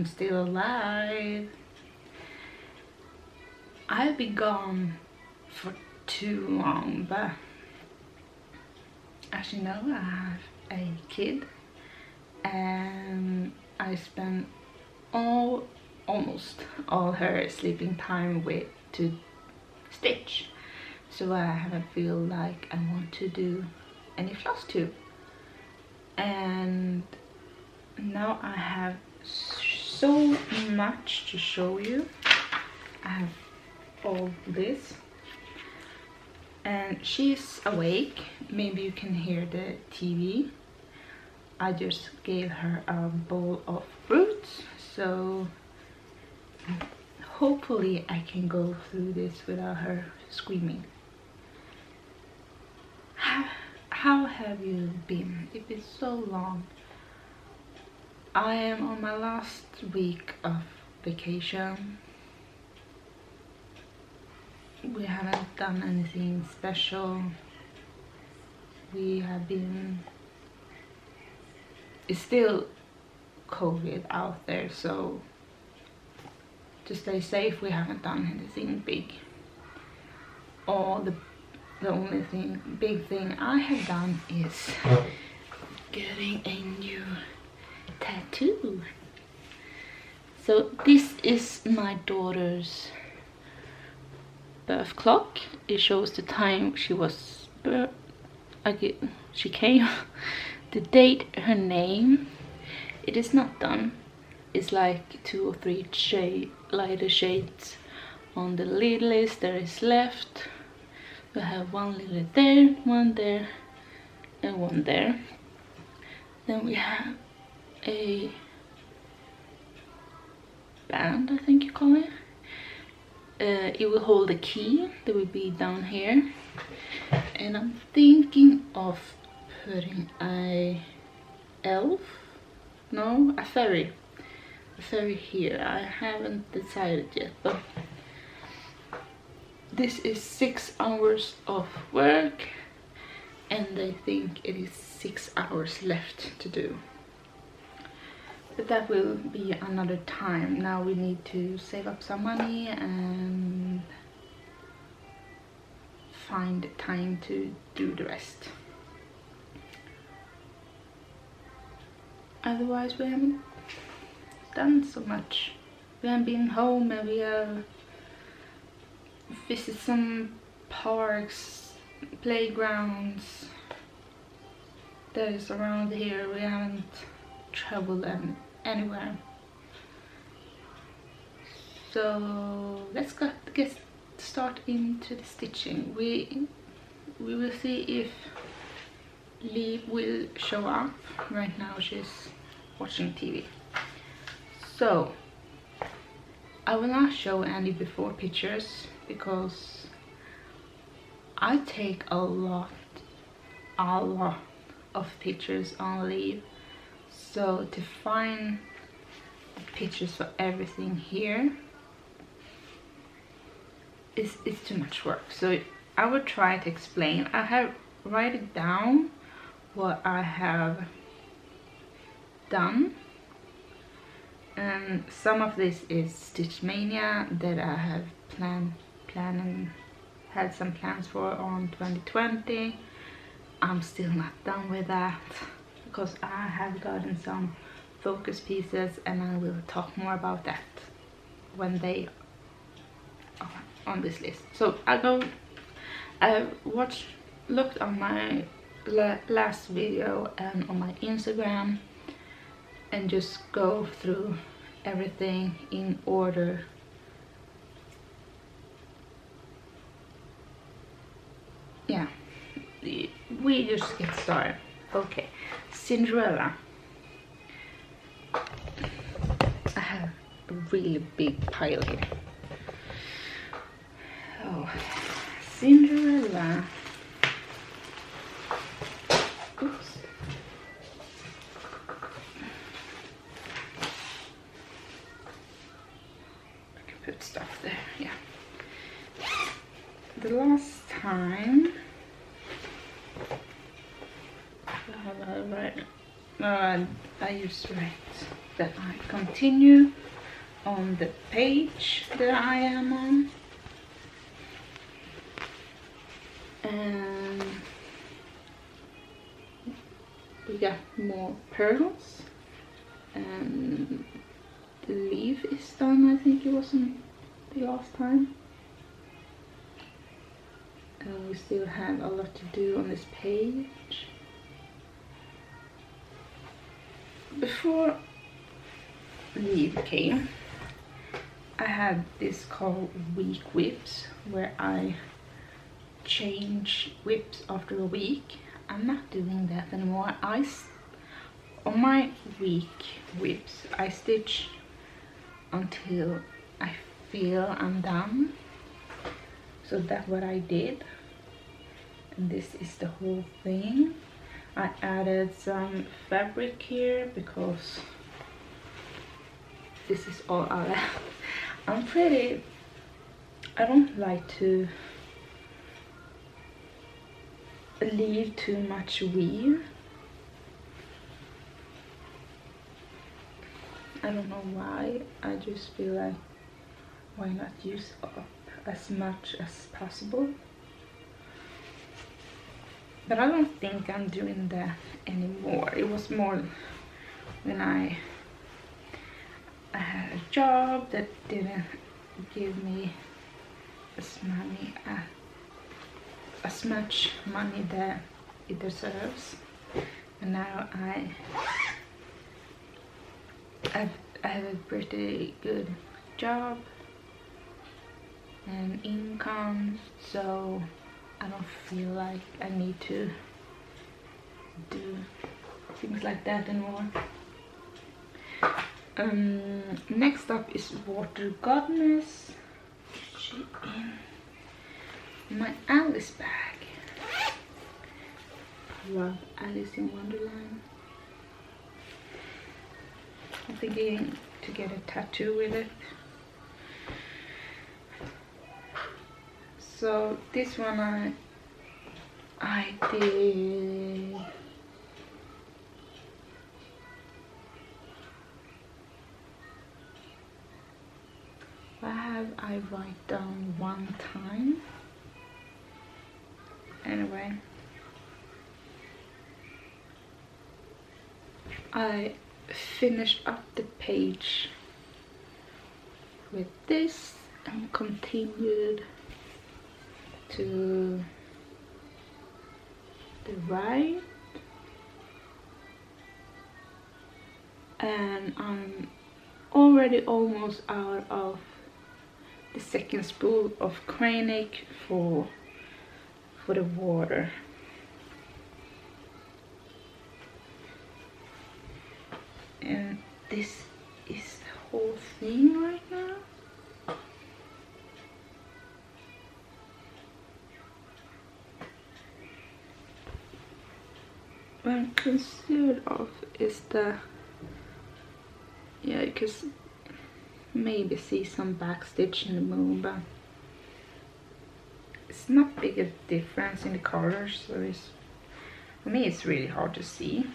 I'm still alive. I've been gone for too long, but as you know, I have a kid and I spend almost all her sleeping time with to stitch, so I haven't feel like I want to do any floss tube. And now I have so much to show you. I have all this and she's awake. Maybe you can hear the TV. I just gave her a bowl of fruits, so hopefully I can go through this without her screaming. How have you been? It's been so long. I am on my last week of vacation. We haven't done anything special. We have been... It's still COVID out there, so to stay safe we haven't done anything big. The only big thing I have done is getting a new tattoo. So this is my daughter's birth clock. It shows the time she was she came, the date, her name. It is not done. It's like 2 or 3 lighter shades on the lid list. There is left. We have one little there, one there, and one there. Then we have a band, I think you call it. It will hold a key that will be down here. And I'm thinking of putting a elf, no, a fairy here. I haven't decided yet, but this is 6 hours of work and I think it is 6 hours left to do. But that will be another time. Now we need to save up some money and find time to do the rest. Otherwise we haven't done so much. We haven't been home and we have visited some parks, playgrounds that is around here. We haven't traveled anywhere. So let's get start into the stitching. We will see if Liv will show up. Right now she's watching TV. So I will not show any before pictures because I take a lot of pictures on Liv. So to find the pictures for everything here is too much work. So I will try to explain. I have written down what I have done, and some of this is Stitch Mania that I have had some plans for on 2020. I'm still not done with that because I have gotten some focus pieces and I will talk more about that when they are on this list. So I looked on my last video and on my Instagram and just go through everything in order. Yeah, we just get started. Okay, Cinderella. I have a really big pile here. Oh, Cinderella. Oops. I can put stuff there, yeah. The last time I used to write that I continue on the page that I am on. And we got more pearls, and the leaf is done. I think it wasn't the last time. And we still have a lot to do on this page. Before leaf came, I had this called week whips, where I change whips after a week. I'm not doing that anymore. On my week whips, I stitch until I feel I'm done. So that's what I did, and this is the whole thing. I added some fabric here because this is all I have. I don't like to leave too much weave. I don't know why. I just feel like, why not use up as much as possible? But I don't think I'm doing that anymore. It was more when I had a job that didn't give me as much money that it deserves. And now I have a pretty good job and income, so I don't feel like I need to do things like that anymore. Next up is Water Goddess. She in my Alice bag. Love Alice in Wonderland. I'm thinking to get a tattoo with it. So this one I did I write down one time. Anyway, I finished up the page with this and continued to the right, and I'm already almost out of the second spool of Cranic for the water. And this is the whole thing right now. What I'm concerned of is the, yeah, because maybe see some backstitch in the moon, but it's not big a difference in the colors, so it's, for me it's really hard to see.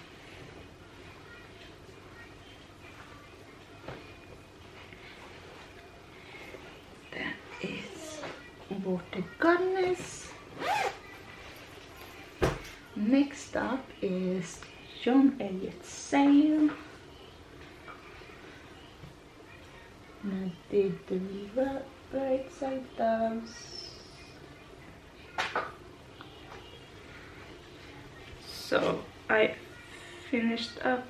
That is Water Goddess. Next up is John Elliot's Sail. And I did the right side doves. So I finished up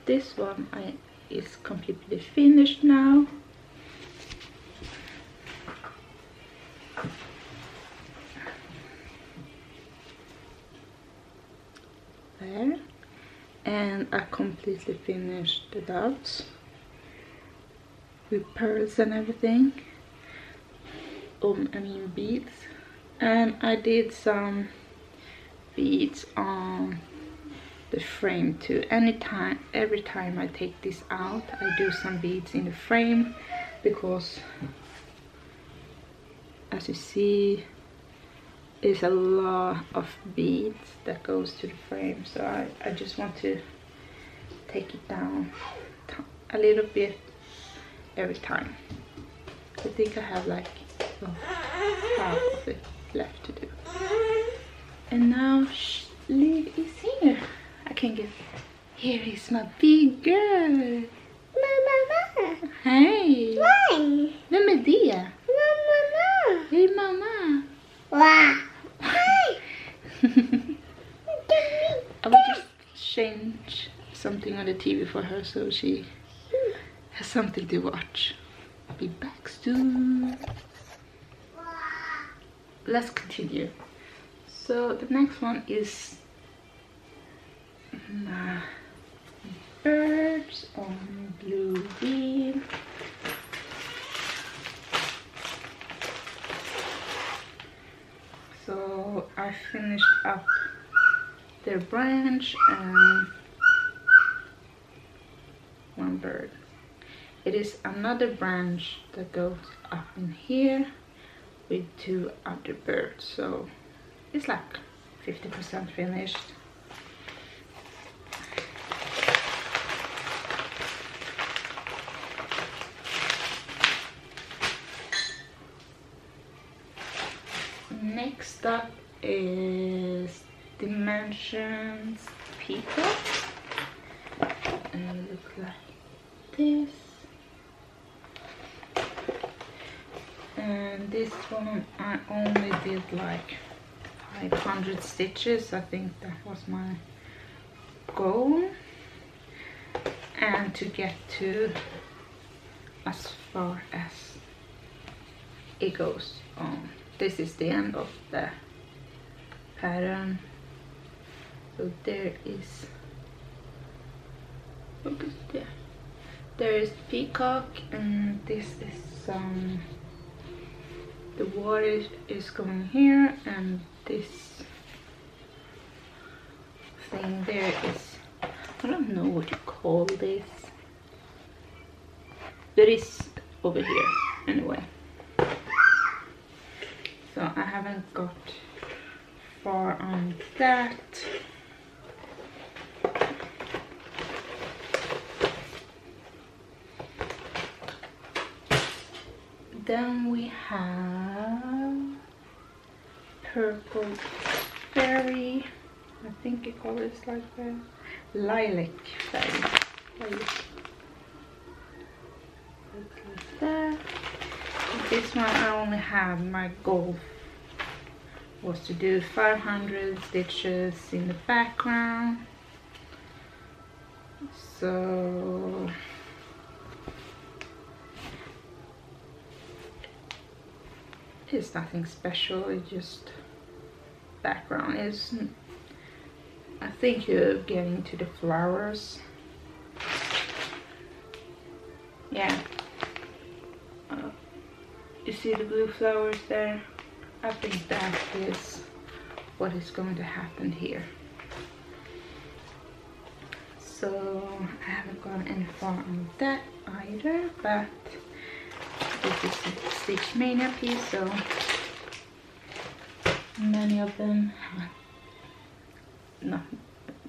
this one. Is completely finished now. There. And I completely finished the doves with pearls and everything. I mean beads. And I did some beads on the frame too. Every time I take this out, I do some beads in the frame, because as you see, is a lot of beads that goes to the frame, so I just want to take it down a little bit every time. I think I have like half of it left to do. And now Liv is here. I can get... Here is my big girl. Mamma. Hej! Nej. Vem är det? Mamma. Hej mamma! Wow. Hej. I will just change something on the TV for her so she has something to watch. Be back soon. Let's continue. So the next one is my birds on blue wheel. So I finished up their branch and one bird. It is another branch that goes up in here with 2 other birds, so it's like 50% finished. Next up is Dimensions Peacock, and it looks like this. And this one I only did like 500 stitches. I think that was my goal, and to get to as far as it goes on. This is the end of the pattern. So there is, look at there. There is peacock, and this is the water is going here, and this thing there is, I don't know what you call this, but it's over here anyway. So I haven't got far on that. Then we have purple fairy. I think it calls it like that. Lilac fairy. Lilac. Like that. This one I only have, my goal was to do 500 stitches in the background. So it's nothing special, it's just background. Is I think you're getting to the flowers. Yeah. You see the blue flowers there? I think that is what is going to happen here. So I haven't gone any far on that either, but this is a Stitch Mania piece, so many of them have not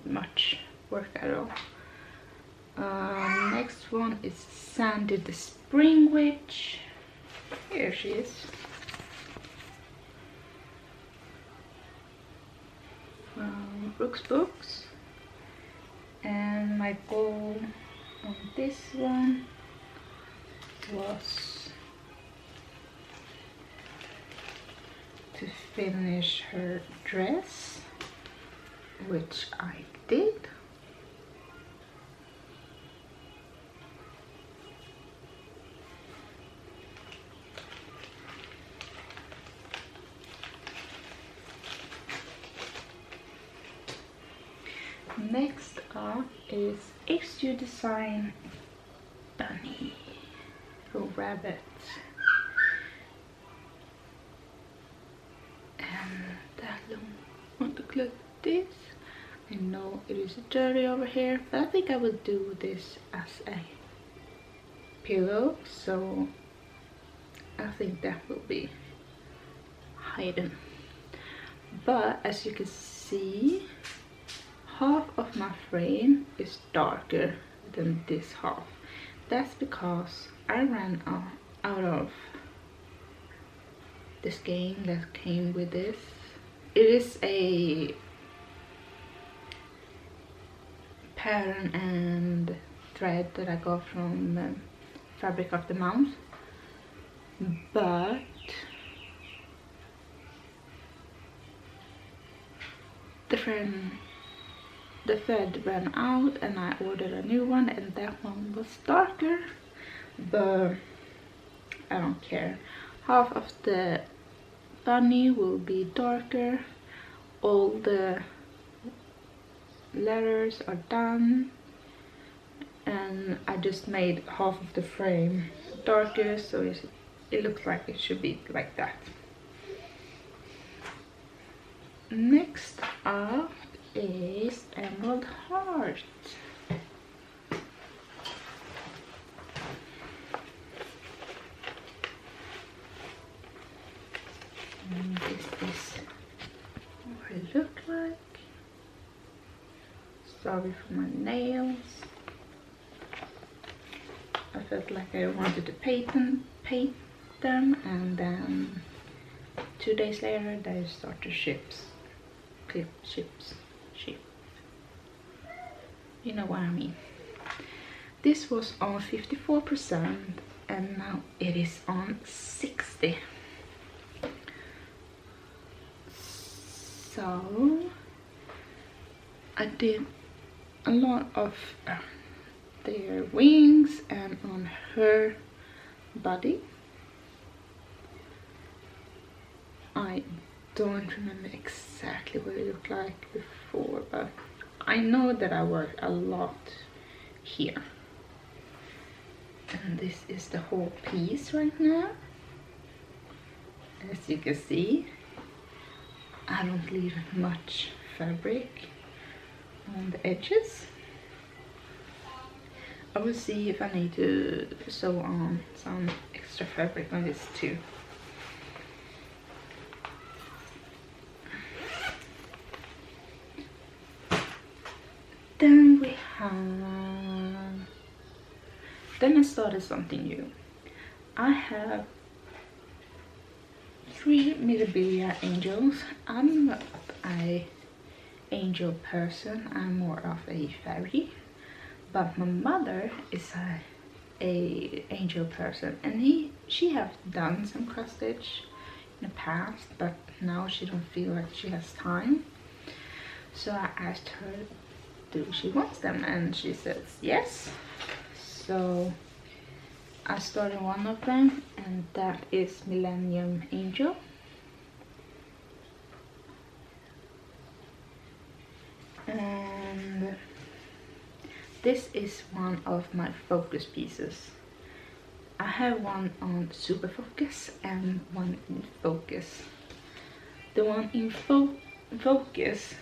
much work at all. Next one is Sandy the Spring Witch. Here she is. From Brooks Books. And my goal on this one was to finish her dress, which I did. Next up is XU Design Bunny or Rabbit, and that one want to look this. I know it is dirty over here, but I think I will do this as a pillow, so I think that will be hidden. but as you can see, half of my frame is darker than this half. That's because I ran out of the skein that came with this. It is a pattern and thread that I got from Fabric of the Month, but the thread ran out and I ordered a new one, and that one was darker, but I don't care. Half of the bunny will be darker. All the letters are done, and I just made half of the frame darker, so it looks like it should be like that. Next up is Emerald Heart. And this is what it looked like. Sorry for my nails. I felt like I wanted to paint them, and then 2 days later they start to ship. You know what I mean. This was on 54% and now it is on 60%. So I did a lot of their wings and on her body. I don't remember exactly what it looked like before, but I know that I worked a lot here. And this is the whole piece right now. As you can see, I don't leave much fabric on the edges. I will see if I need to sew on some extra fabric on this too. Then I started something new. I have 3 Mirabilia angels. I'm not an angel person, I'm more of a fairy. But my mother is a angel person, and she have done some cross stitch in the past, but now she don't feel like she has time. So I asked her, do she wants them, and she says yes. So I started one of them, and that is Millennium Angel. And this is one of my focus pieces. I have one on super focus and one in focus. The one in focus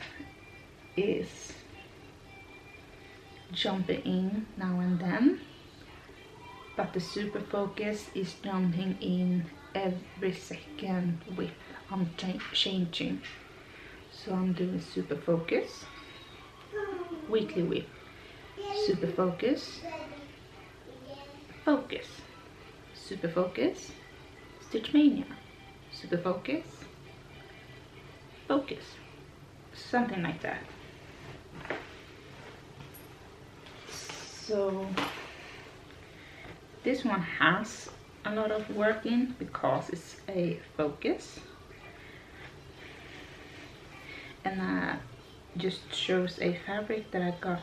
is jumping in now and then, but the super focus is jumping in every second with I'm changing. So I'm doing super focus, weekly whip, super focus, focus, super focus, Stitch Mania, super focus, focus, something like that. So this one has a lot of work in because it's a focus, and just shows a fabric that I got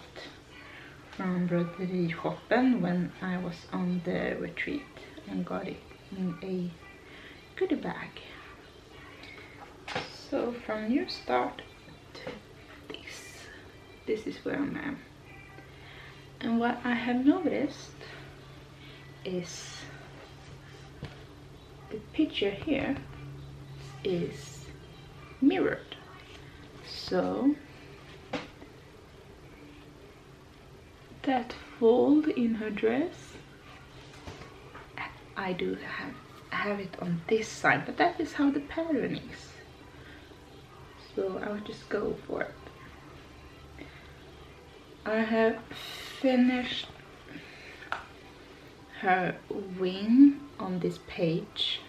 from Broderi shoppen when I was on the retreat and got it in a goodie bag. So from new start to this is where I am. And what I have noticed is the picture here is mirrored. So that fold in her dress, I do have it on this side, but that is how the pattern is. so I would just go for it. I have finished her wing on this page.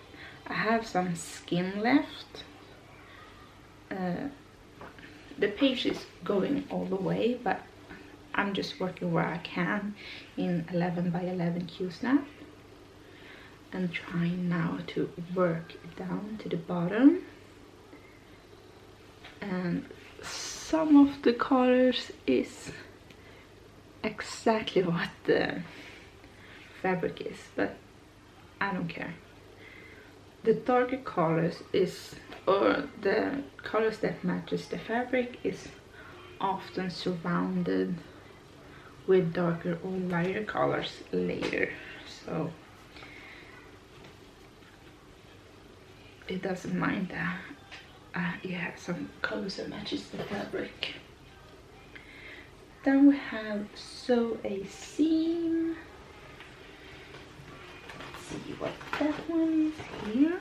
I have some skin left. The page is going all the way, but I'm just working where I can in 11 by 11 Q-snap and trying now to work down to the bottom. And some of the colors is exactly what the fabric is, but I don't care. The darker colors is, or the colors that matches the fabric is often surrounded with darker or lighter colors later, so it doesn't mind that you have some colors that matches the fabric. Then we have sew a seam. Let's see what that one is here.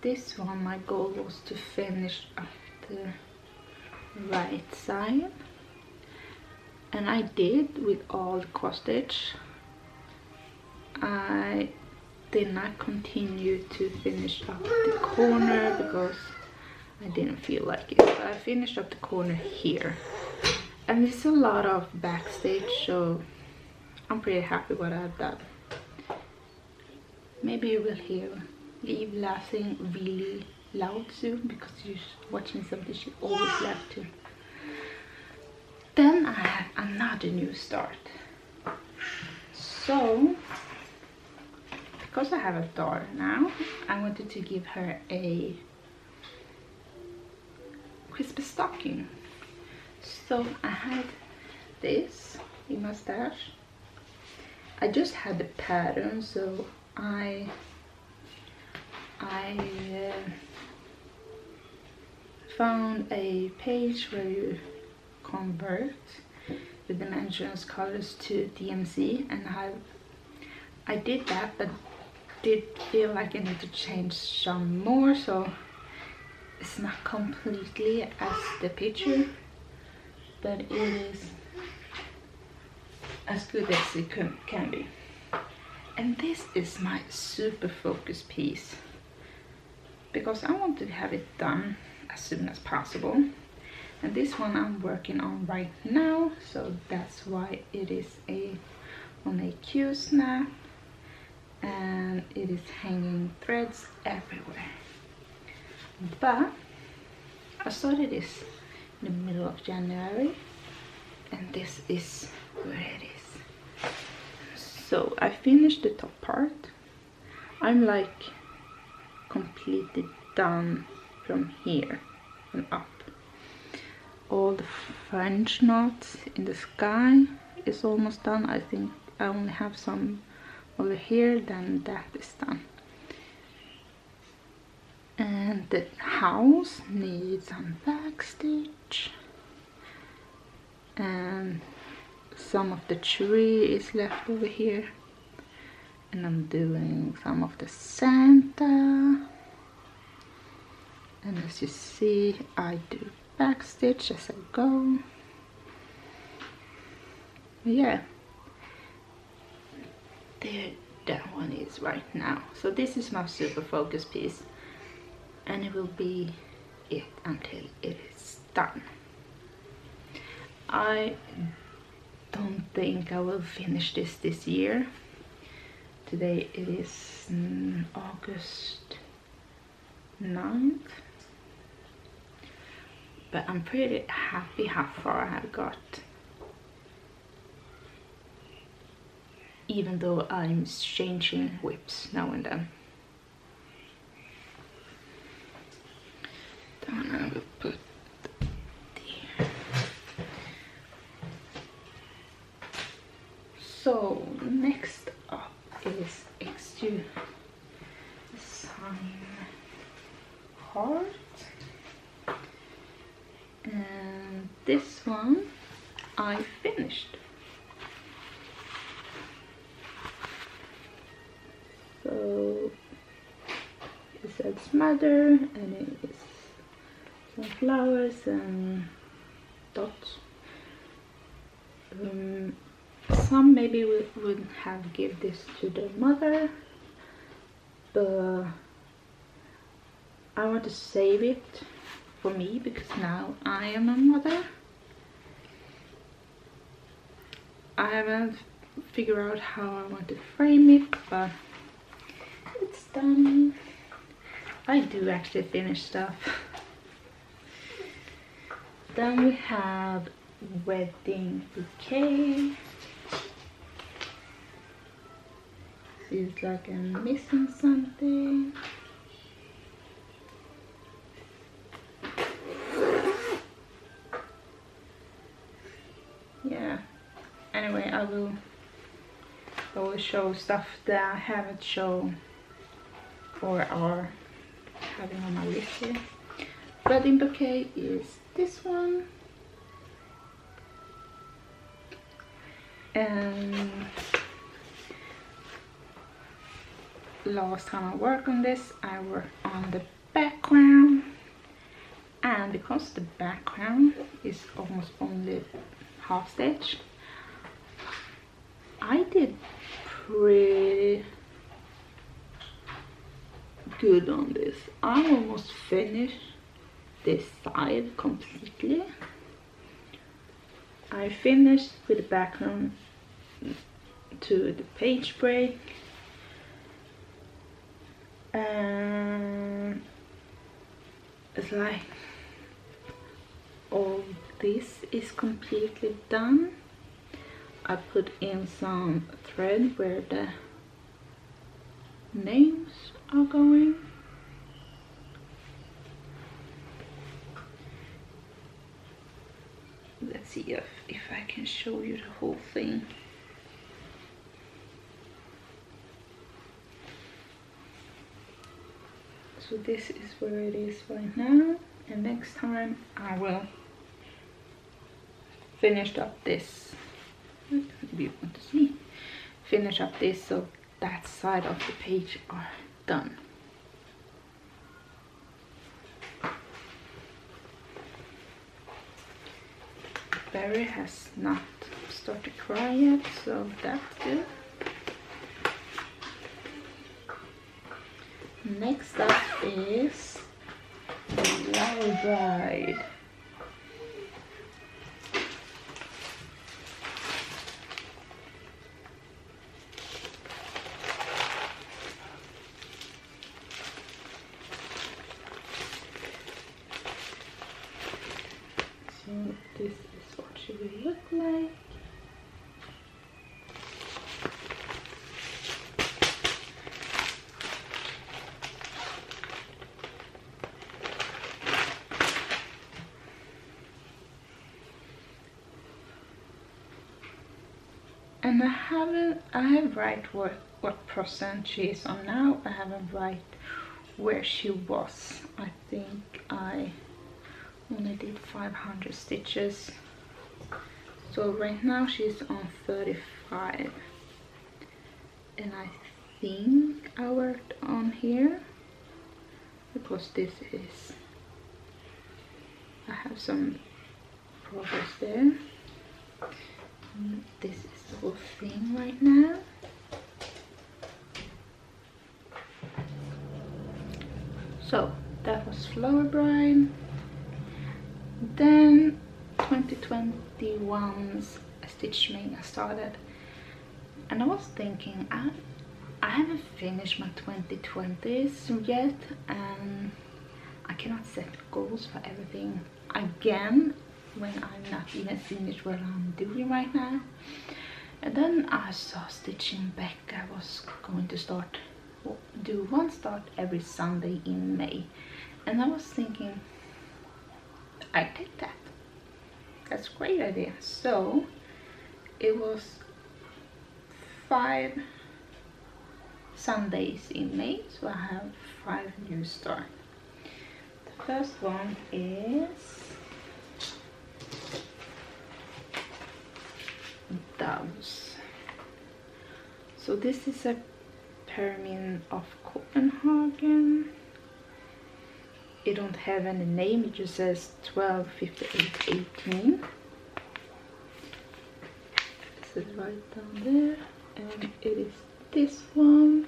This one, my goal was to finish up the right side, and I did with all the cross stitch. I did not continue to finish up the corner because I didn't feel like it. So I finished up the corner here, and it's a lot of backstitch, so I'm pretty happy what I've done. Maybe you will hear Eve laughing really loud soon because you're watching something she always laughs to. Then I have another new start. So because I have a daughter now, I wanted to give her a Christmas stocking. So I had this in my stash. I just had the pattern, so I found a page where you convert the dimensions colors to DMC, and I did that, but did feel like I need to change some more, so it's not completely as the picture, but it is as good as it can be. And this is my super focus piece because I want to have it done as soon as possible, and this one I'm working on right now, so that's why it is on a Q-snap, and it is hanging threads everywhere. But I started this in the middle of January, and this is where it is. So I finished the top part. I'm like completely done from here and up. All the French knots in the sky is almost done. I think I only have some over here, then that is done. And the house needs some backstitch, and some of the tree is left over here, and I'm doing some of the Santa, and as you see I do backstitch as I go. Yeah, there that one is right now. So this is my super focus piece, and it will be it until it is done. I don't think I will finish this year. Today it is August 9th, but I'm pretty happy how far I have got, even though I'm changing whips now and then. Then I will put there. So next up is extrude design heart, and this one I finished. So says mother, and it is some flowers and dots. Some maybe would have give this to the mother, but I want to save it for me because now I am a mother. I haven't figured out how I want to frame it, but it's done. I do actually finish stuff. Then we have wedding bouquet. Feels like I'm missing something. Yeah. Anyway, I will show stuff that I haven't shown or are having on my list here. Wedding bouquet is this one. And last time I worked on this, I worked on the background, and because the background is almost only half stitch, I did pretty good on this. I almost finished this side completely. I finished with the background to the page break, and it's like all this is completely done. I put in some thread where the names are going. Let's see if I can show you the whole thing. So this is where it is right now, and next time I will finish up this. Maybe you want to see. Finish up this so that side of the page are done. Barry has not started to cry yet, so that's good. Next up is the Flower Bride. So this is what she will look like. And I have write what percent she is on now. I haven't write where she was. I think I only did 500 stitches. So right now she's on 35. And I think I worked on here because this is, I have some progress there. This is the whole thing right now. So that was Flower Bride. Then 2021's Stitch Mania started, and I was thinking I haven't finished my 2020s yet, and I cannot set goals for everything again when I'm not even finished what I'm doing right now. And then I saw Stitching back. I was going to do one start every Sunday in May, and I was thinking I take that. That's a great idea. So it was 5 Sundays in May, so I have 5 new starts. The first one is Doves. So this is a Permin of Copenhagen. it don't have any name, it just says 12, 58, 18. So it's right down there, and it is this one.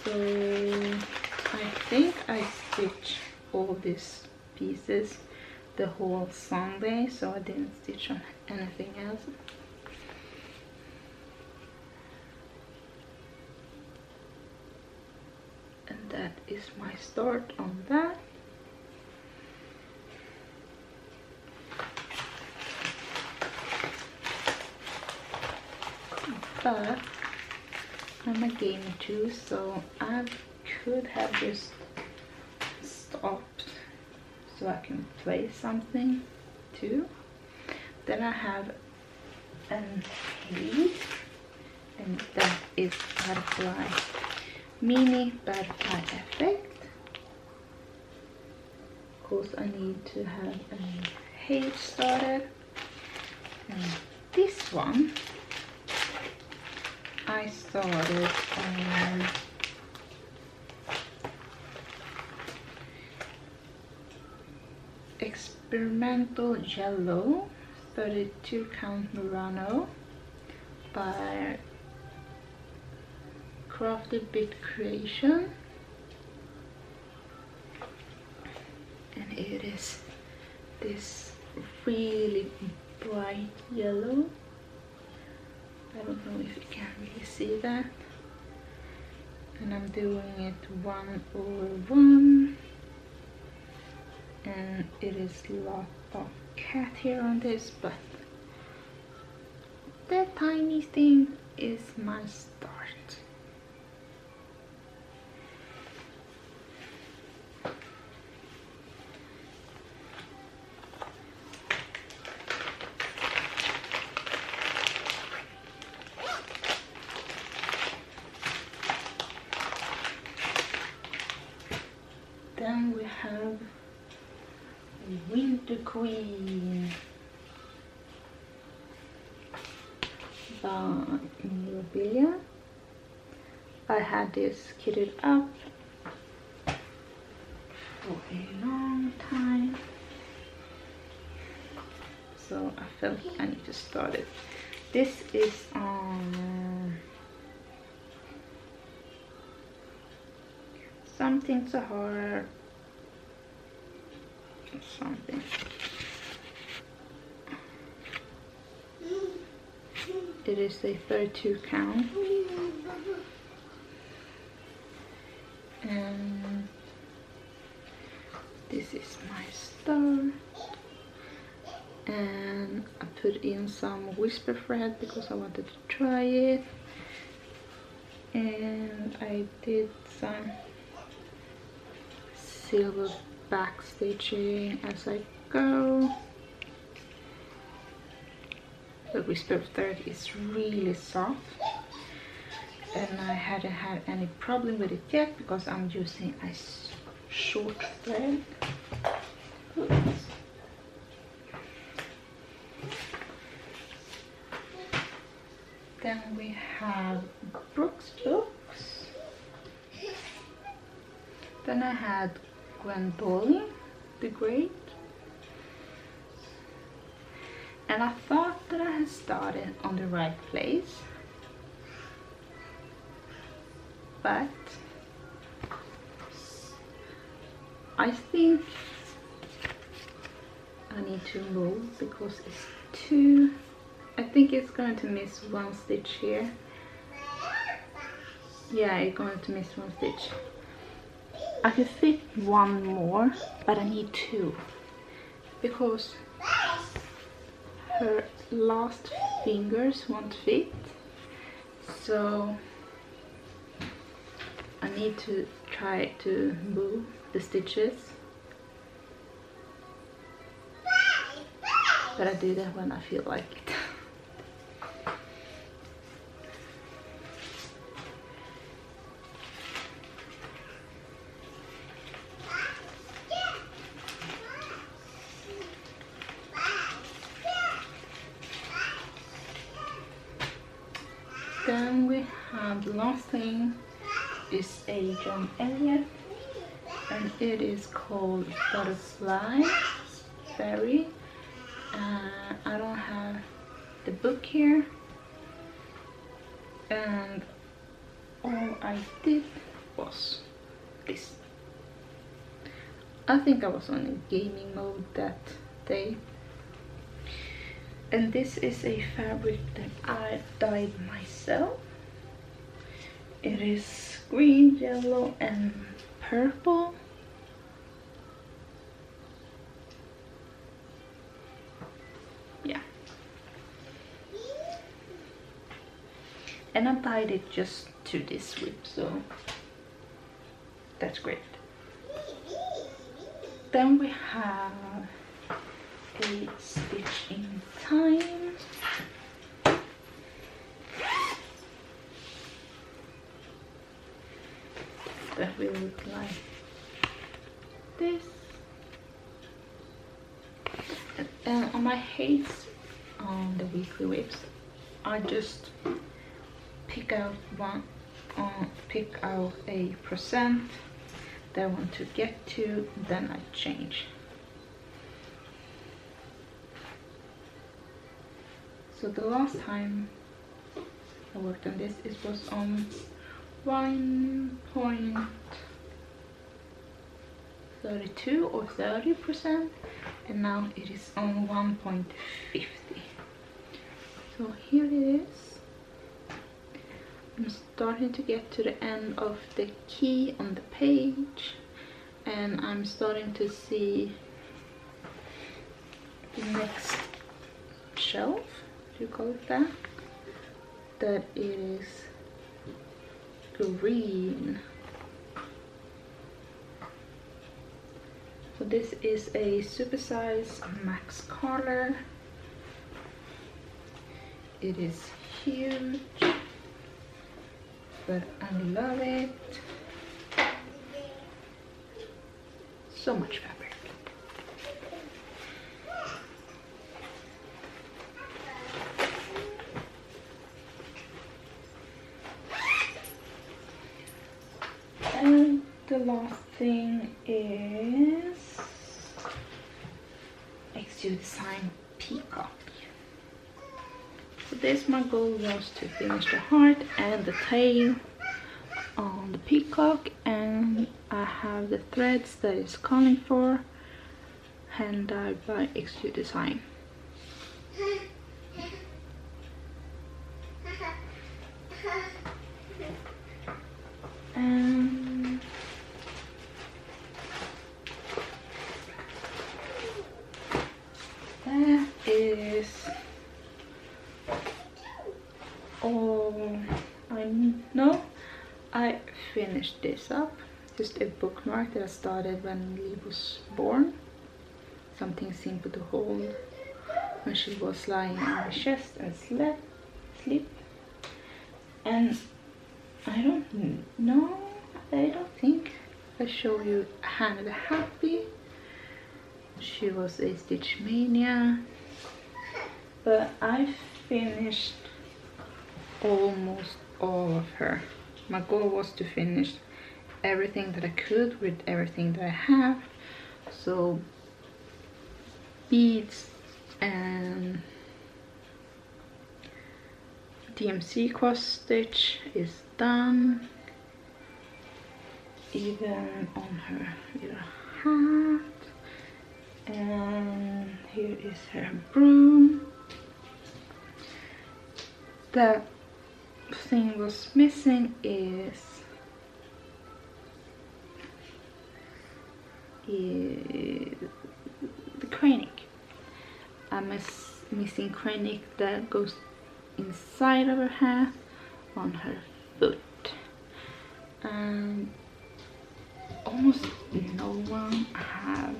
So I think I stitched all these pieces the whole Sunday, so I didn't stitch on anything else. And that is my start on that. But I'm a gamer too, so I could have just stopped so I can play something too. Then I have an page, and that is butterfly, mini butterfly effect. Of course I need to have a page started, and this one I started on Experimental Yellow 32 count Murano by Crafted Bit Creation, and it is this really bright yellow. I don't know if you can really see that. And I'm doing it 1/1. And it is a lot of cat hair on this, but that tiny thing is my start. Then we have Winter Queen by Mirabilia. I had this kitted up for a long time, so I felt I need to start it. This is on Something Sahara something. It is a 32 count, and this is my star, and I put in some whisper thread because I wanted to try it, and I did some silver back stitching as I go. The whisper thread is really soft, and I hadn't had any problem with it yet because I'm using a short thread. Oops. Then we have Brooks books. Then I had Gwendolyn the Great, and I thought that I had started on the right place, but I think I need to move because it's too, I think it's going to miss one stitch here. Yeah, it's going to miss one stitch. I could fit one more, but I need two because her last fingers won't fit, so I need to try to move the stitches, but I do that when I feel like it. And the last thing is a John Elliot, and it is called Butterfly Fairy. I don't have the book here, and all I did was this. I think I was on a gaming mode that day. And this is a fabric that I dyed myself. It is green, yellow and purple. Yeah. And I dyed it just to this whip, so that's great. Then we have a stitch in time. That will look like this. And on my hates on the weekly whips, I just pick out a percent that I want to get to, then I change. So the last time I worked on this, it was on 1.32 or 30%, and now it is on 1.50. So here it is. I'm starting to get to the end of the key on the page, and I'm starting to see the next shelf, do you call it that? That is green. So this is a supersize max color. It is huge, but I love it. So much fabric. And the last thing is XU Design Peacock. So this, my goal was to finish the heart and the tail on the peacock, and I have the threads that it's calling for, hand dyed by XU Design. And that is all I know. I finished this up, just a bookmark that I started when Lee was born. Something simple to hold when she was lying on my chest and sleep. And I don't know, I don't think I show you Hannah the Happy. She was a Stitch Mania, but I finished almost all of her. My goal was to finish everything that I could with everything that I have. So beads and DMC cross stitch is done, even on her little hat. And here is her broom. The thing was missing is the cranic. I'm missing cranic that goes inside of her hat on her foot, and almost no one have.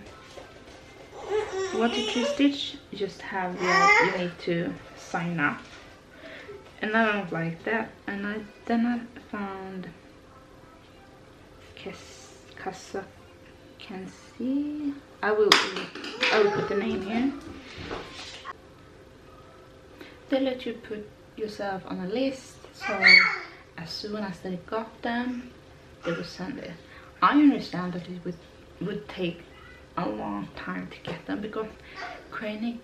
What did you stitch? You just have you need to sign up, and I don't like that. And then I found Casa can see. I will put the name here. They let you put yourself on a list, so as soon as they got them, they would send it. I understand that it would take a long time to get them, because Kreinik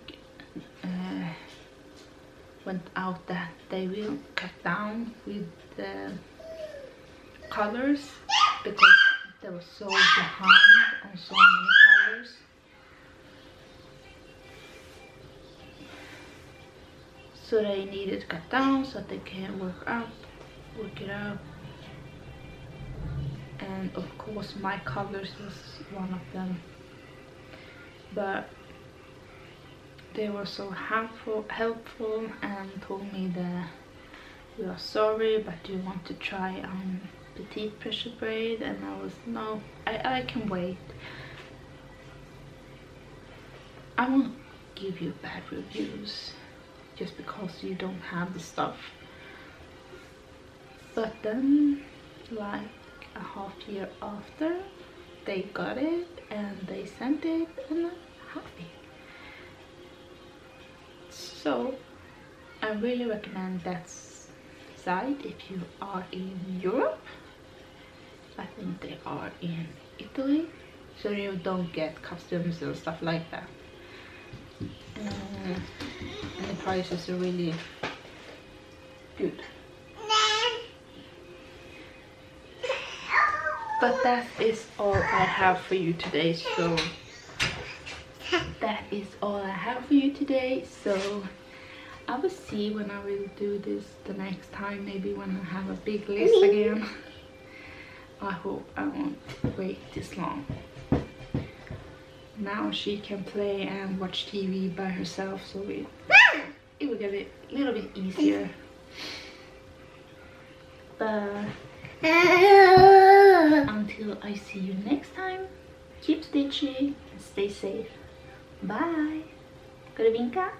went out that they will cut down with the colors because they were so behind on so many colors. So they needed to cut down so they can work it out. And of course my colors was one of them. But they were so helpful and told me that we are sorry, but do you want to try on petite pressure braid? And I was, no, I can wait. I won't give you bad reviews just because you don't have the stuff. But then, like a half year after, they got it and they sent it, and I'm happy. So I really recommend that site if you are in Europe. I think they are in Italy, so you don't get customs and stuff like that. And the prices are really good. But that is all I have for you today. So that is all I have for you today. So I will see when I will do this the next time, maybe when I have a big list again. I hope I won't wait this long. Now she can play and watch TV by herself, so it will get a little bit easier. But until I see you next time, keep stitching and stay safe. Bye! Ska du vinka?